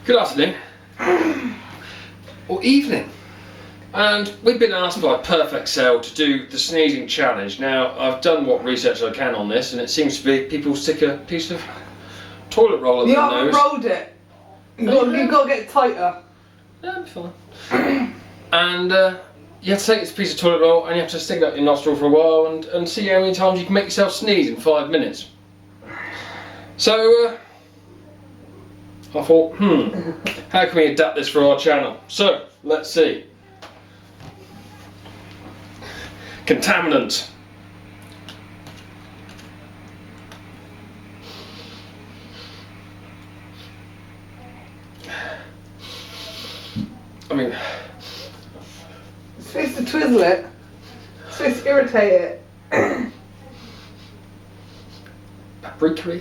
Good afternoon. Or evening. And we've been asked by Perfect Cell to do the sneezing challenge. Now, I've done what research I can on this, and it seems to be people stick a piece of toilet roll in their nose. You haven't rolled it. You've got to get it tighter. Yeah, it'll be fine. And you have to take this piece of toilet roll and you have to stick it up your nostril for a while and see how many times you can make yourself sneeze in 5 minutes. So, I thought, how can we adapt this for our channel? So, let's see. Contaminant. I mean, you're supposed to twizzle it. You're supposed to irritate it. Paprika.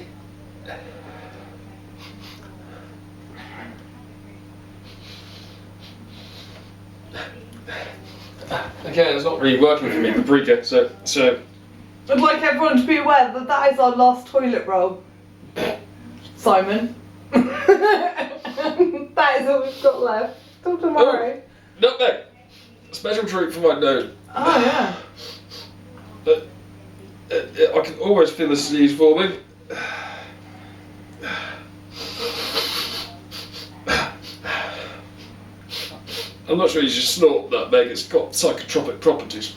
Again, it's not really working for me, Paprika, so... I'd like everyone to be aware that that is our last toilet roll. Simon. That is all we've got left. Till tomorrow. Oh, nutmeg! Special treat for my nose. Oh, yeah. I can always feel the sneeze forming. I'm not sure you should snort nutmeg, it's got psychotropic properties.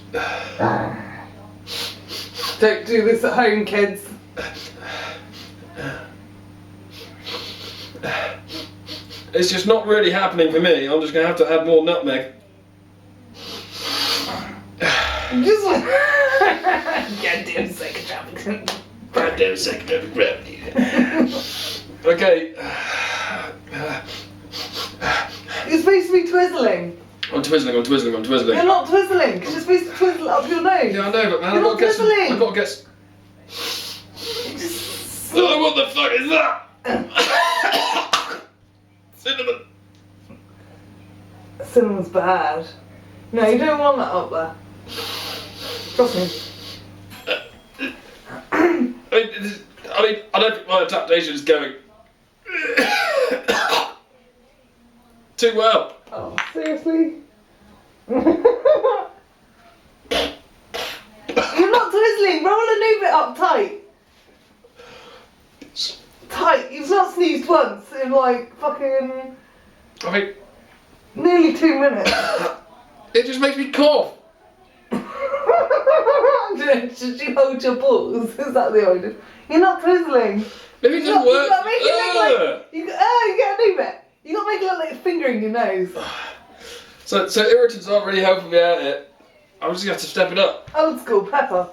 Don't do this at home, kids. It's just not really happening for me. I'm just going to have to add more nutmeg. Just like... Goddamn psychotropic. Goddamn psychotropic gravity. Okay. You're supposed to be twizzling. I'm twizzling. You're not twizzling, because you're supposed to twizzle it up your nose. Yeah, I know, but man, You're not twizzling. I've got to get... Oh, what the fuck is that? Cinnamon. Cinnamon's bad. No, you don't want that up there. Trust me. I don't think my adaptation is going too well. Oh, seriously? You're not twizzling. Roll and move it up tight. Tight. You've not sneezed once in like fucking... I mean... nearly 2 minutes. It just makes me cough. Should you hold your balls? Is that the idea? You're not twizzling. Maybe it doesn't work. You gotta make it look like... you gotta move it. You gotta make it look like a finger in your nose. So irritants aren't really helping me out here. I'm just gonna have to step it up. Old school pepper.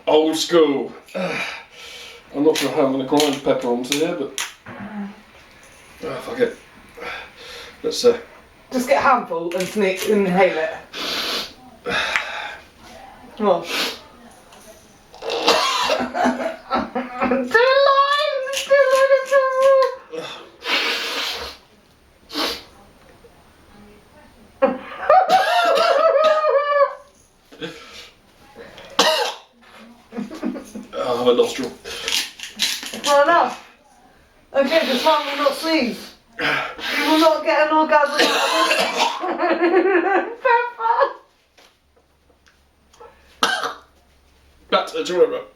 Old school. I'm not sure how I'm gonna grind pepper onto here, but fuck it. Let's just get a handful and inhale it. Come on. Oh, my nostril. Well, enough. Okay, this time will not sneeze. You will not get an orgasm. Pepper. Back to the toilet roll.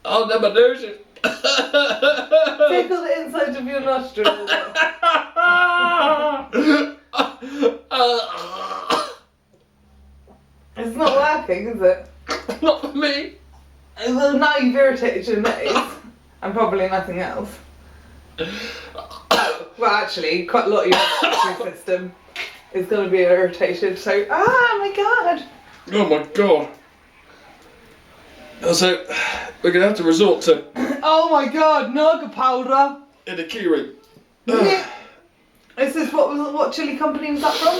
I'll never lose it. Tickle the inside of your nostril. It's not working, is it? Not for me. Well, now you've irritated your nose. And probably nothing else. Well, actually, quite a lot of your respiratory system is going to be irritated, so... Ah, my God! Oh my God. So, we're going to have to resort to... Oh my God, Naga powder! in a keyring. Is this what chili company was that from?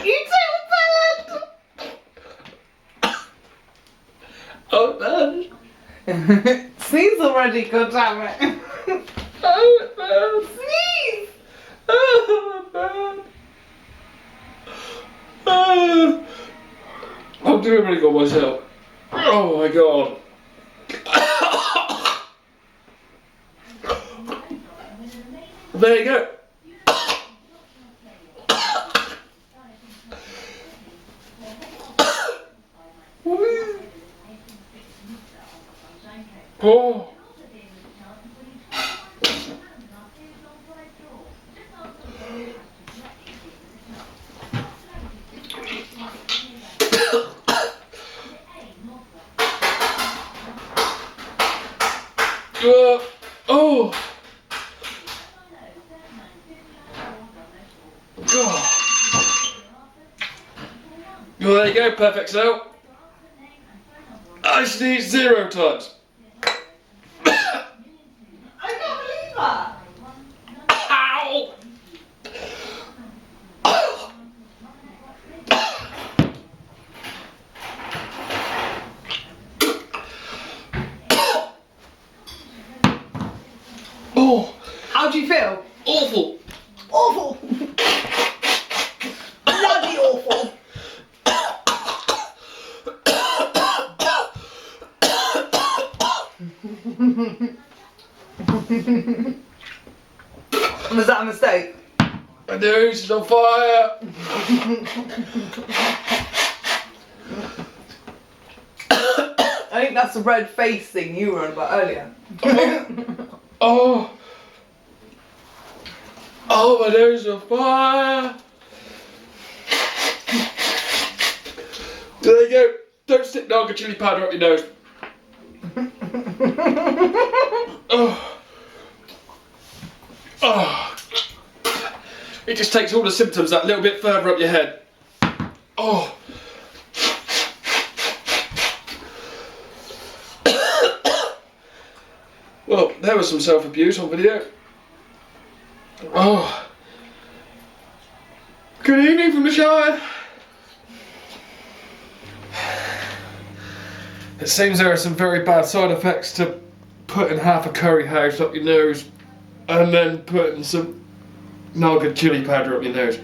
You too, bad! Oh man. Sneeze already, goddammit. Oh man. Sneeze! Oh man. Oh. I'm doing really good myself. Oh my God. There you go. Oh. Oh. God. Well, there you go, perfect cell. I sneezed 0 times. I can't believe that. Ow! Oh, How do you feel? awful. Awful. Bloody awful. Was that a mistake? My nose is on fire. I think that's the red face thing you were on about earlier. Oh. Oh, my nose is on fire. There you go. Don't stick Naga chili powder up your nose. Oh. Oh. It just takes all the symptoms that little bit further up your head. Oh. Well, there was some self-abuse on video. Oh. Good evening from the shower. It seems there are some very bad side effects to putting half a curry house up your nose and then putting some Naga chili powder up your nose.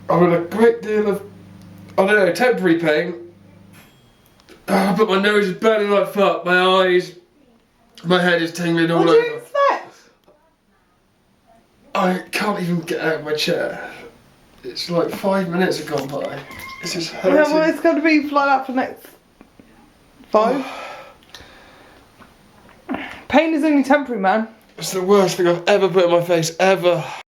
I've got a great deal of, I don't know, temporary pain. But my nose is burning like fuck, my eyes, my head is tingling all What over. do you expect? I can't even get out of my chair. It's like 5 minutes have gone by. This is hurting. Yeah, well, it's going to be like that for the next 5. Pain is only temporary, man. It's the worst thing I've ever put in my face, ever.